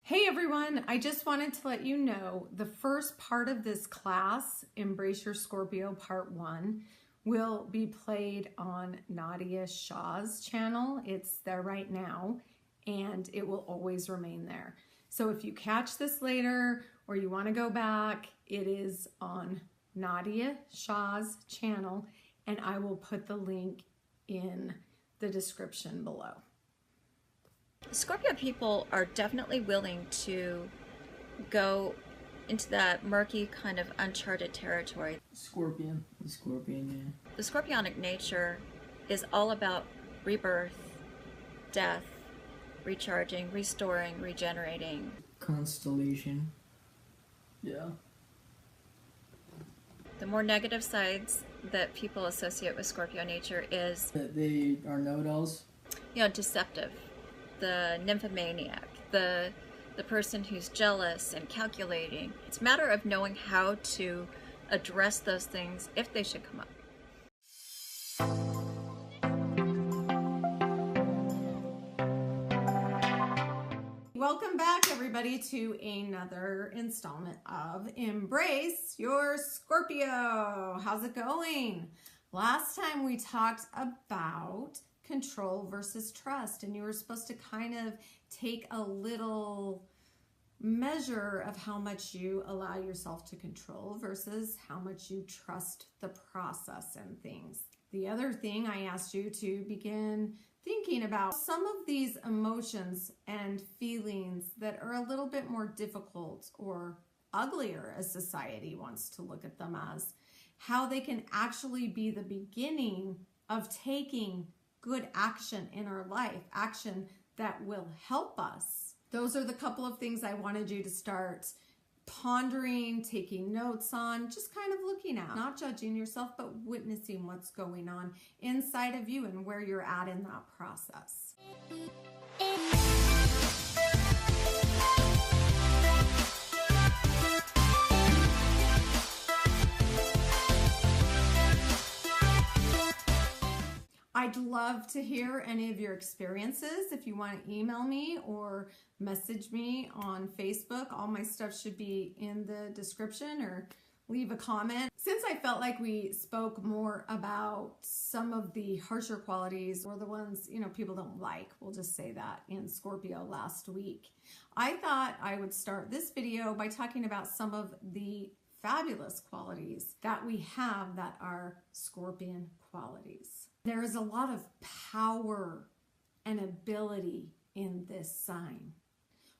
Hey everyone, I just wanted to let you know the first part of this class, Embrace Your Scorpio Part 1, will be played on Nadiya Shah's channel. It's there right now and it will always remain there. So if you catch this later or you want to go back, it is on Nadiya Shah's channel and I will put the link in the description below. Scorpio people are definitely willing to go into that murky kind of uncharted territory. The Scorpion, yeah. The scorpionic nature is all about rebirth, death, recharging, restoring, regenerating. Constellation. Yeah. The more negative sides that people associate with Scorpio nature is That they are know-it-alls. Deceptive. The nymphomaniac, the person who's jealous and calculating. It's a matter of knowing how to address those things if they should come up. Welcome back everybody to another installment of Embrace Your Scorpio. How's it going? Last time we talked about control versus trust, and you were supposed to kind of take a little measure of how much you allow yourself to control versus how much you trust the process and things. The other thing I asked you to begin thinking about some of these emotions and feelings that are a little bit more difficult or uglier as society wants to look at them as, how they can actually be the beginning of taking good action in our life, action that will help us. Those are the couple of things I wanted you to start pondering, taking notes on, just kind of looking at, not judging yourself, but witnessing what's going on inside of you and where you're at in that process. I'd love to hear any of your experiences. If you want to email me or message me on Facebook, all my stuff should be in the description, or leave a comment. Since I felt like we spoke more about some of the harsher qualities or the ones, people don't like, we'll just say that, in Scorpio last week, I thought I would start this video by talking about some of the fabulous qualities that we have that are Scorpion qualities. There is a lot of power and ability in this sign.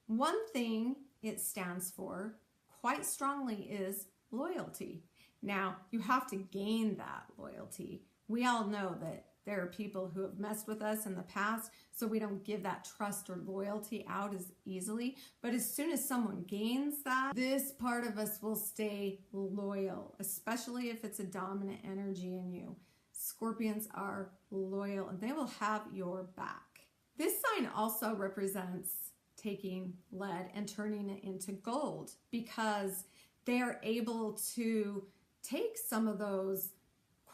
One thing it stands for quite strongly is loyalty. Now, you have to gain that loyalty. We all know that there are people who have messed with us in the past, so we don't give that trust or loyalty out as easily. But as soon as someone gains that, this part of us will stay loyal, especially if it's a dominant energy in you. Scorpions are loyal and they will have your back. This sign also represents taking lead and turning it into gold, because they're able to take some of those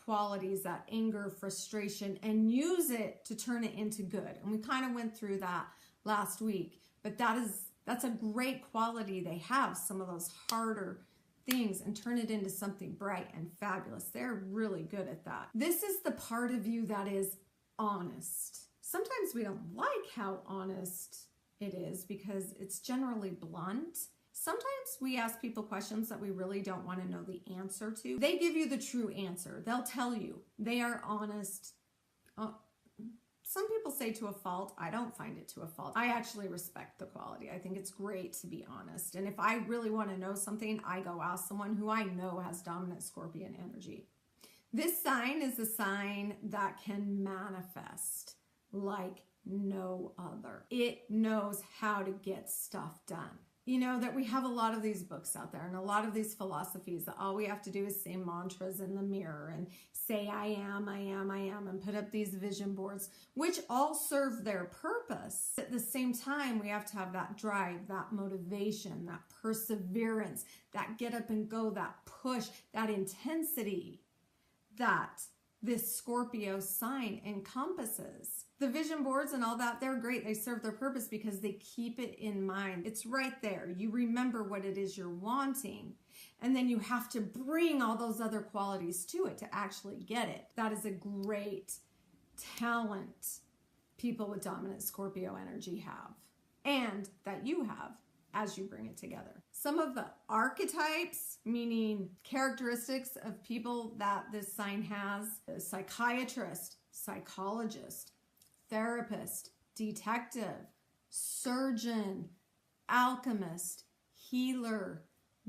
qualities, that anger, frustration, and use it to turn it into good. And we kind of went through that last week, but that's a great quality they have, some of those harder things, and turn it into something bright and fabulous. They're really good at that. This is the part of you that is honest. Sometimes we don't like how honest it is because it's generally blunt. Sometimes we ask people questions that we really don't want to know the answer to. They give you the true answer. They'll tell you. They are honest. Some people say to a fault. I don't find it to a fault. I actually respect the quality. I think it's great to be honest. And if I really want to know something, I go ask someone who I know has dominant Scorpion energy. This sign is a sign that can manifest like no other. It knows how to get stuff done. You know that we have a lot of these books out there and a lot of these philosophies that all we have to do is say mantras in the mirror and say I am, and put up these vision boards, which all serve their purpose. At the same time, we have to have that drive, that motivation, that perseverance, that get up and go, that push, that intensity that this Scorpio sign encompasses. The vision boards and all that, they're great. They serve their purpose because they keep it in mind. It's right there. You remember what it is you're wanting. And then you have to bring all those other qualities to it to actually get it. That is a great talent people with dominant Scorpio energy have, and that you have as you bring it together. Some of the archetypes, meaning characteristics of people that this sign has: a psychiatrist, psychologist, therapist, detective, surgeon, alchemist, healer,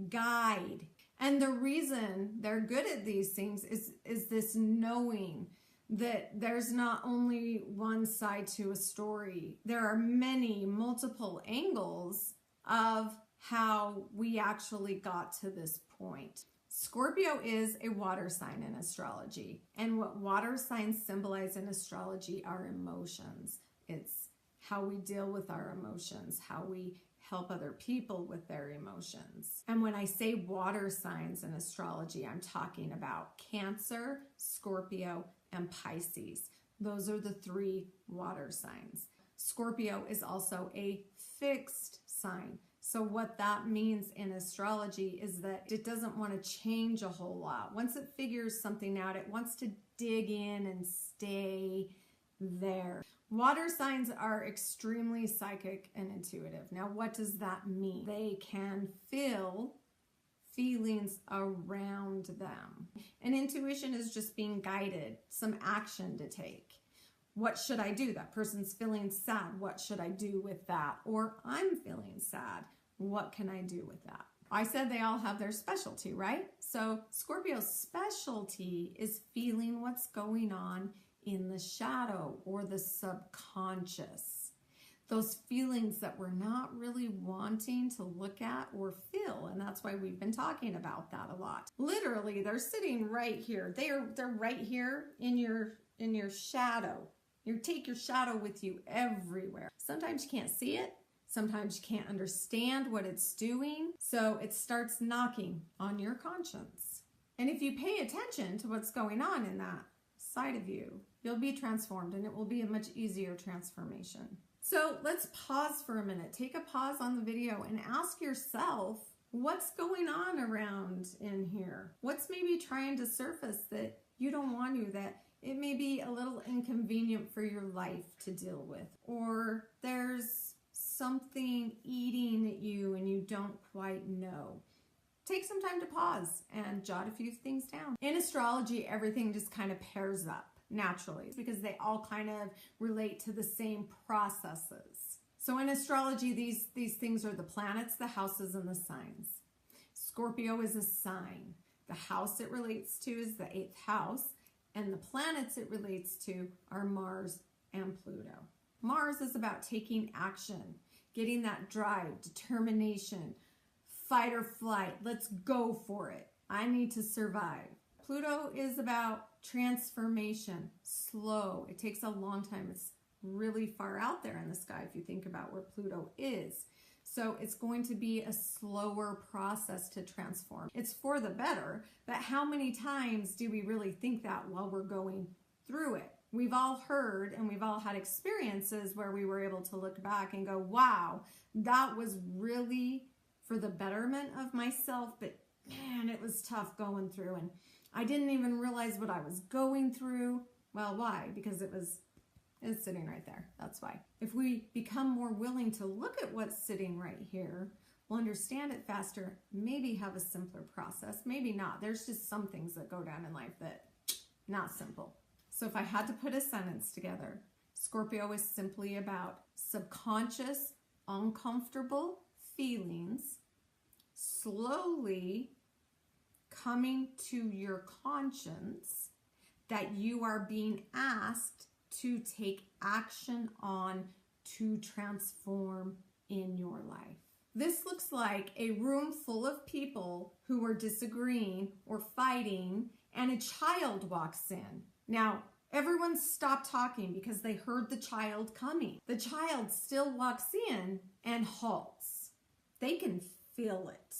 guide. And the reason they're good at these things is this knowing that there's not only one side to a story. There are many, multiple angles of how we actually got to this point. Scorpio is a water sign in astrology. And what water signs symbolize in astrology are emotions. It's how we deal with our emotions, how we help other people with their emotions. And when I say water signs in astrology, I'm talking about Cancer, Scorpio, and Pisces. Those are the 3 water signs. Scorpio is also a fixed sign. So what that means in astrology is that it doesn't want to change a whole lot. Once it figures something out, it wants to dig in and stay there. Water signs are extremely psychic and intuitive. Now, what does that mean? They can feel feelings around them. And intuition is just being guided, some action to take. What should I do? That person's feeling sad. What should I do with that? Or I'm feeling sad. What can I do with that? I said they all have their specialty, right? So Scorpio's specialty is feeling what's going on in the shadow or the subconscious. Those feelings that we're not really wanting to look at or feel. And that's why we've been talking about that a lot. Literally, they're sitting right here. They're right here in your shadow. You take your shadow with you everywhere. Sometimes you can't see it. Sometimes you can't understand what it's doing. So it starts knocking on your conscience. And if you pay attention to what's going on in that side of you, you'll be transformed, and it will be a much easier transformation. So let's pause for a minute. Take a pause on the video and ask yourself, what's going on around in here? What's maybe trying to surface that you don't want to, that it may be a little inconvenient for your life to deal with? Or there's something eating at you and you don't quite know. Take some time to pause and jot a few things down. In astrology, everything just kind of pairs up naturally because they all kind of relate to the same processes. So in astrology, these things are the planets, the houses, and the signs. Scorpio is a sign. The house it relates to is the 8th house, and the planets it relates to are Mars and Pluto. Mars is about taking action, getting that drive, determination, fight or flight. Let's go for it. I need to survive. Pluto is about transformation, slow. It takes a long time. It's really far out there in the sky if you think about where Pluto is. So it's going to be a slower process to transform. It's for the better, but how many times do we really think that while we're going through it? We've all heard and we've all had experiences where we were able to look back and go, wow, that was really for the betterment of myself, but man, it was tough going through, and I didn't even realize what I was going through. Well, why? Because it's sitting right there. That's why. If we become more willing to look at what's sitting right here, we'll understand it faster, maybe have a simpler process, maybe not. There's just some things that go down in life that not simple. So if I had to put a sentence together, Scorpio is simply about subconscious, uncomfortable feelings slowly coming to your conscience that you are being asked to take action on to transform in your life. This looks like a room full of people who are disagreeing or fighting, and a child walks in. Now, everyone stopped talking because they heard the child coming. The child still walks in and halts. They can feel it.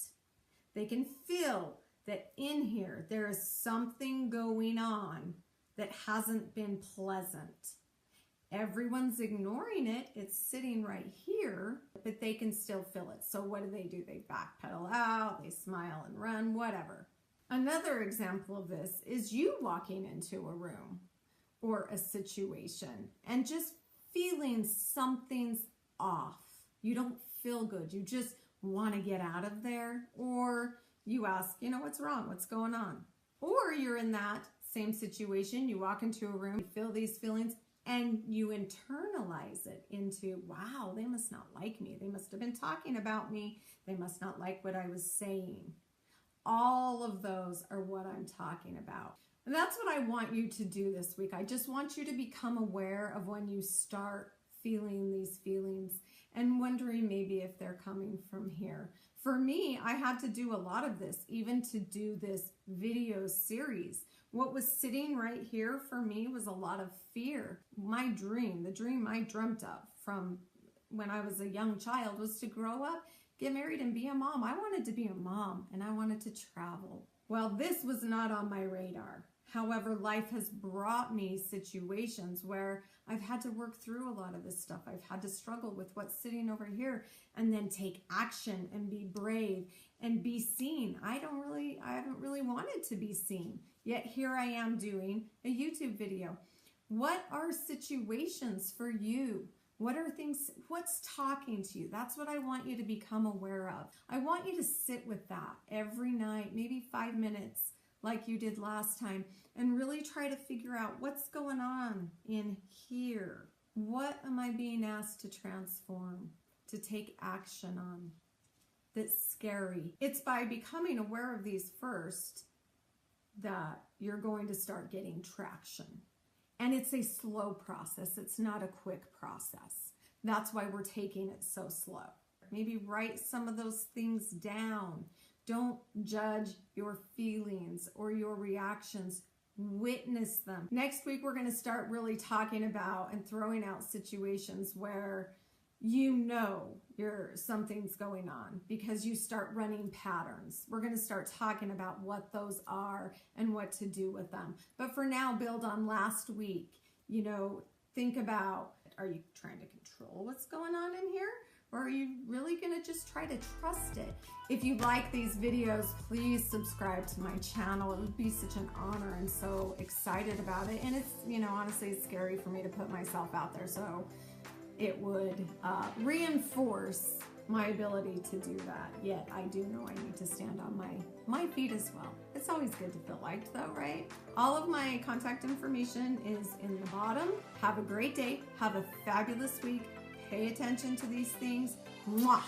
They can feel that in here there is something going on that hasn't been pleasant. Everyone's ignoring it. It's sitting right here, but they can still feel it. So what do? They backpedal out, they smile and run, whatever. Another example of this is you walking into a room or a situation and just feeling something's off. You don't feel good. You just want to get out of there. Or you ask, what's wrong? What's going on? Or you're in that same situation. You walk into a room, you feel these feelings, and you internalize it into, wow, they must not like me. They must have been talking about me. They must not like what I was saying. All of those are what I'm talking about. And that's what I want you to do this week. I just want you to become aware of when you start feeling these feelings and wondering maybe if they're coming from here. For me, I had to do a lot of this, even to do this video series. What was sitting right here for me was a lot of fear. My dream, the dream I dreamt of from when I was a young child, was to grow up, get married, and be a mom. I wanted to be a mom, and I wanted to travel. Well, this was not on my radar. However, life has brought me situations where I've had to work through a lot of this stuff. I've had to struggle with what's sitting over here and then take action and be brave and be seen. I haven't really wanted to be seen. Yet here I am doing a YouTube video. What are situations for you? What are things, what's talking to you? That's what I want you to become aware of. I want you to sit with that every night, maybe 5 minutes like you did last time, and really try to figure out what's going on in here. What am I being asked to transform, to take action on that's scary? It's by becoming aware of these first that you're going to start getting traction. And it's a slow process. It's not a quick process. That's why we're taking it so slow. Maybe write some of those things down. Don't judge your feelings or your reactions. Witness them. Next week, we're going to start really talking about and throwing out situations where something's going on because you start running patterns. We're going to start talking about what those are and what to do with them. But for now, build on last week. Think about, are you trying to control what's going on in here? Or are you really going to just try to trust it? If you like these videos, please subscribe to my channel. It would be such an honor. I'm so excited about it. And it's, honestly, it's scary for me to put myself out there. So it would reinforce my ability to do that. Yet I do know I need to stand on my feet as well. It's always good to feel liked though, right? All of my contact information is in the bottom. Have a great day. Have a fabulous week. Pay attention to these things. Mwah!